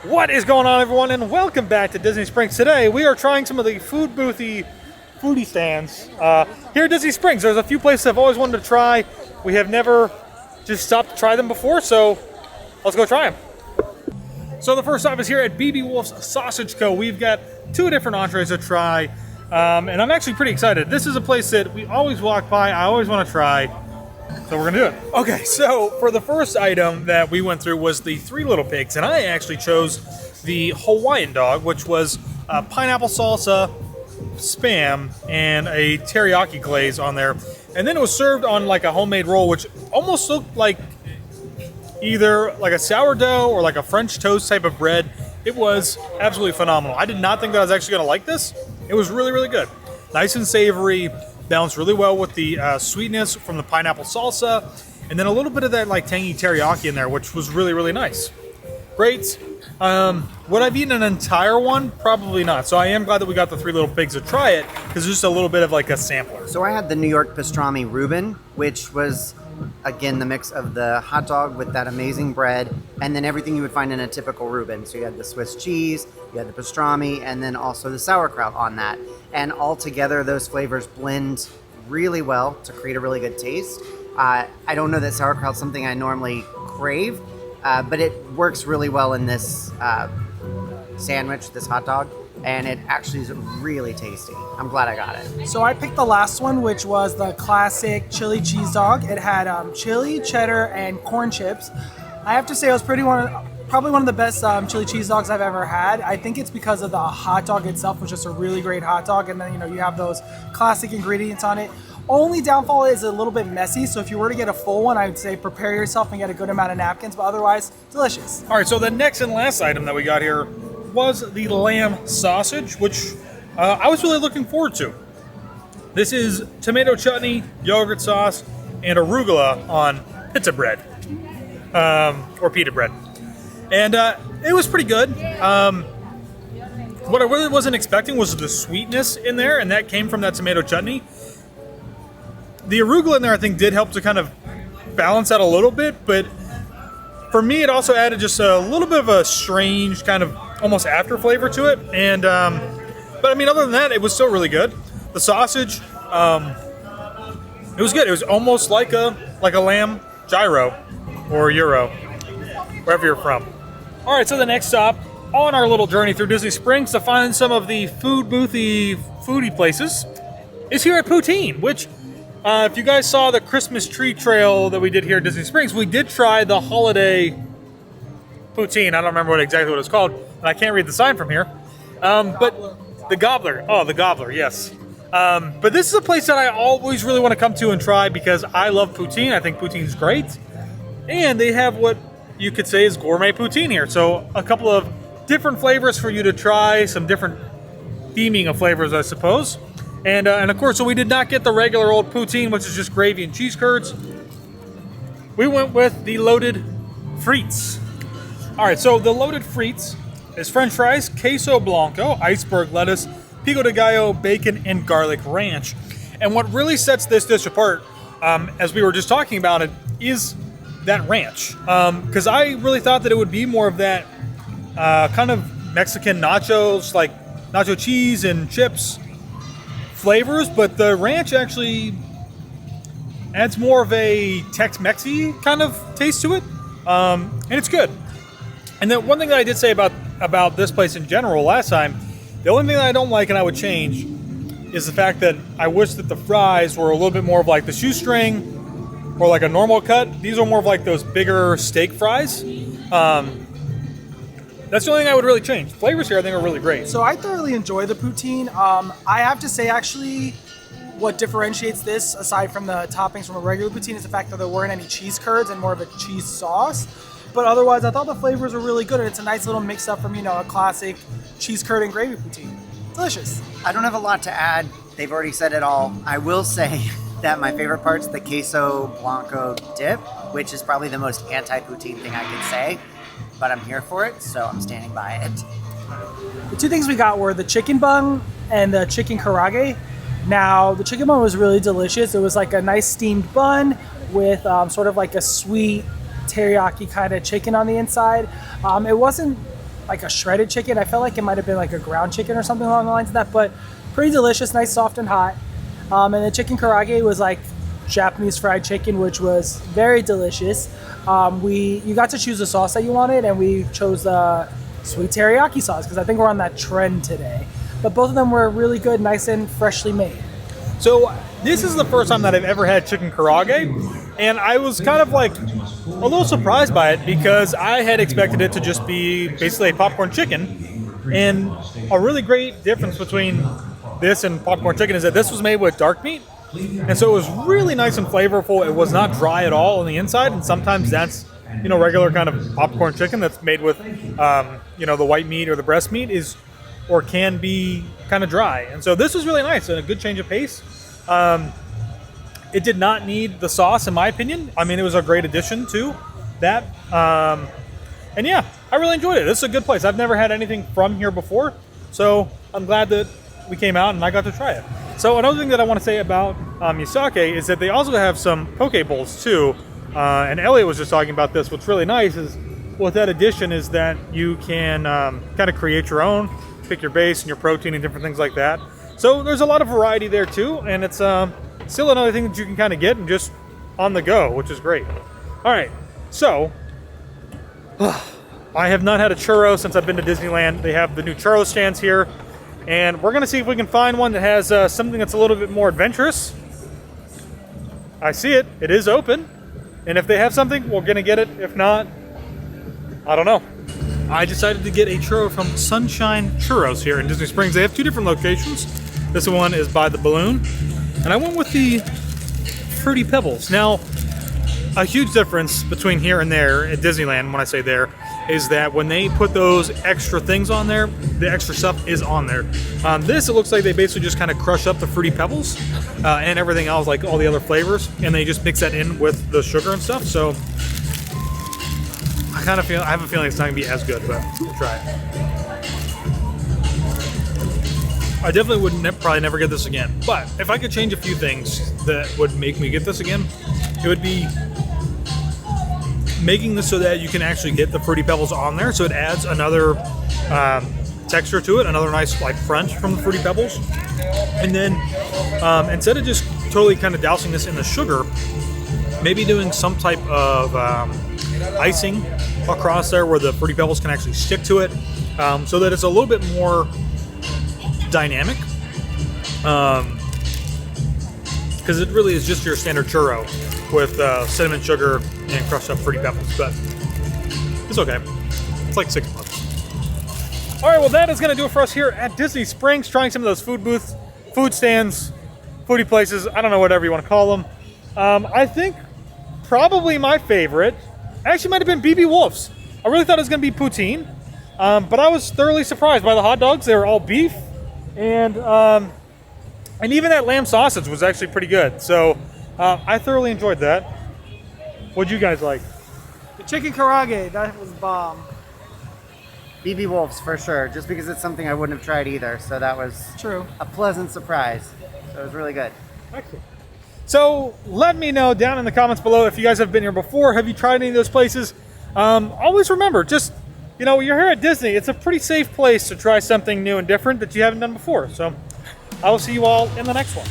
What is going on, everyone, and welcome back to Disney Springs. Today we are trying some of the foodie stands here at Disney Springs. There's a few places I've always wanted to try. We have never just stopped to try them before, so let's go try them. So the first stop is here at BB Wolf's Sausage Co. We've got two different entrees to try, and I'm actually pretty excited. This is a place that we always walk by, I always want to try, so we're gonna do it. Okay, so for the first item that we went through was the Three Little Pigs, and I actually chose the Hawaiian dog, which was pineapple salsa, Spam, and a teriyaki glaze on there. And then it was served on like a homemade roll, which almost looked like either like a sourdough or like a French toast type of bread. It was absolutely phenomenal. I did not think that I was actually going to like this. It was really, really good. Nice and savory, balanced really well with the sweetness from the pineapple salsa, and then a little bit of that like tangy teriyaki in there, which was really, really nice. Great. Would I've eaten an entire one? Probably not. So I am glad that we got the Three Little Pigs to try it, because it's just a little bit of like a sampler. So I had the New York pastrami Reuben, which was, again, the mix of the hot dog with that amazing bread, and then everything you would find in a typical Reuben. So you had the Swiss cheese, you had the pastrami, and then also the sauerkraut on that. And all together, those flavors blend really well to create a really good taste. I don't know that sauerkraut's something I normally crave, but it works really well in this sandwich, this hot dog, and it actually is really tasty. I'm glad I got it. So I picked the last one, which was the classic chili cheese dog. It had chili, cheddar, and corn chips. I have to say it was probably one of the best chili cheese dogs I've ever had. I think it's because of the hot dog itself, which is a really great hot dog, and then you have those classic ingredients on it. Only downfall is a little bit messy, so if you were to get a full one, I would say prepare yourself and get a good amount of napkins, but otherwise, delicious. All right, so the next and last item that we got here was the lamb sausage, which I was really looking forward to. This is tomato chutney, yogurt sauce, and arugula on pizza bread, or pita bread. And it was pretty good. What I really wasn't expecting was the sweetness in there, and that came from that tomato chutney. The arugula in there, I think, did help to kind of balance out a little bit, but for me, it also added just a little bit of a strange kind of almost after flavor to it. And but I mean, other than that, it was still really good. The sausage, it was good. It was almost like a lamb gyro or gyro, wherever you're from. All right, so the next stop on our little journey through Disney Springs to find some of the foodie places is here at Poutine, which if you guys saw the Christmas tree trail that we did here at Disney Springs, we did try the holiday Poutine. I don't remember exactly what it's called, and I can't read the sign from here. But the Gobbler. Oh, the Gobbler, yes. But this is a place that I always really want to come to and try because I love poutine. I think poutine's great. And they have what you could say is gourmet poutine here. So a couple of different flavors for you to try, some different theming of flavors, I suppose. And of course, so we did not get the regular old poutine, which is just gravy and cheese curds. We went with the loaded frites. All right, so the loaded frites is French fries, queso blanco, iceberg lettuce, pico de gallo, bacon, and garlic ranch. And what really sets this dish apart, as we were just talking about it, is that ranch. Because I really thought that it would be more of that kind of Mexican nachos, like nacho cheese and chips flavors, but the ranch actually adds more of a Tex-Mexy kind of taste to it, and it's good. And then one thing that I did say about this place in general last time, the only thing that I don't like and I would change is the fact that I wish that the fries were a little bit more of like the shoestring or like a normal cut. These are more of like those bigger steak fries. That's the only thing I would really change. Flavors here I think are really great. So I thoroughly enjoy the poutine. I have to say, actually, what differentiates this, aside from the toppings from a regular poutine, is the fact that there weren't any cheese curds and more of a cheese sauce. But otherwise, I thought the flavors were really good, and it's a nice little mix-up from, a classic cheese curd and gravy poutine. Delicious. I don't have a lot to add. They've already said it all. I will say that my favorite part's the queso blanco dip, which is probably the most anti-poutine thing I could say. But I'm here for it, so I'm standing by it. The two things we got were the chicken bun and the chicken karage. Now, the chicken bun was really delicious. It was like a nice steamed bun with sort of like a sweet teriyaki kind of chicken on the inside. It wasn't like a shredded chicken. I felt like it might have been like a ground chicken or something along the lines of that, but pretty delicious, nice, soft, and hot. And the chicken karage was like Japanese fried chicken, which was very delicious. You got to choose the sauce that you wanted, and we chose the sweet teriyaki sauce because I think we're on that trend today. But both of them were really good, nice and freshly made. So this is the first time that I've ever had chicken karage, and I was kind of like a little surprised by it because I had expected it to just be basically a popcorn chicken. And a really great difference between this and popcorn chicken is that this was made with dark meat, and so it was really nice and flavorful. It was not dry at all on the inside, and sometimes that's regular kind of popcorn chicken that's made with the white meat or the breast meat can be kind of dry. And so this was really nice and a good change of pace. It did not need the sauce, in my opinion. I mean, it was a great addition to that. And yeah, I really enjoyed it. This is a good place. I've never had anything from here before, so I'm glad that we came out and I got to try it. So another thing that I want to say about Yusake is that they also have some poke bowls too. And Elliot was just talking about this. What's really nice is with that addition is that you can kind of create your own, pick your base and your protein and different things like that. So there's a lot of variety there too, and it's still another thing that you can kind of get and just on the go, which is great. All right, so I have not had a churro since I've been to Disneyland. They have the new churro stands here, and we're gonna see if we can find one that has something that's a little bit more adventurous. I see it, it is open, and if they have something, we're gonna get it. If not, I don't know. I decided to get a churro from Sunshine Churros here in Disney Springs. They have two different locations. This one is by the Balloon, and I went with the Fruity Pebbles. Now, a huge difference between here and there at Disneyland, when I say there, is that when they put those extra things on there, the extra stuff is on there. This, it looks like they basically just kind of crush up the Fruity Pebbles and everything else, like all the other flavors, and they just mix that in with the sugar and stuff. So I have a feeling it's not gonna be as good, but we'll try it. I definitely would probably never get this again, but if I could change a few things that would make me get this again, it would be making this so that you can actually get the Fruity Pebbles on there, so it adds another texture to it, another nice like crunch from the Fruity Pebbles. And then instead of just totally kind of dousing this in the sugar, maybe doing some type of icing across there where the Fruity Pebbles can actually stick to it, so that it's a little bit more dynamic, because it really is just your standard churro with cinnamon sugar and crushed up Fruity Pebbles, but it's okay. It's like $6. All right, well, that is going to do it for us here at Disney Springs, trying some of those food booths, food stands, foodie places, I don't know, whatever you want to call them. I think probably my favorite actually might have been BB Wolf's. I really thought it was going to be Poutine, but I was thoroughly surprised by the hot dogs. They were all beef, and even that lamb sausage was actually pretty good. So I thoroughly enjoyed that. What'd you guys like? The chicken karage, that was bomb. BB Wolves for sure, just because it's something I wouldn't have tried either. So that was True. A pleasant surprise. So it was really good. Excellent. So let me know down in the comments below if you guys have been here before. Have you tried any of those places? Always remember, just, you're here at Disney. It's a pretty safe place to try something new and different that you haven't done before. So I will see you all in the next one.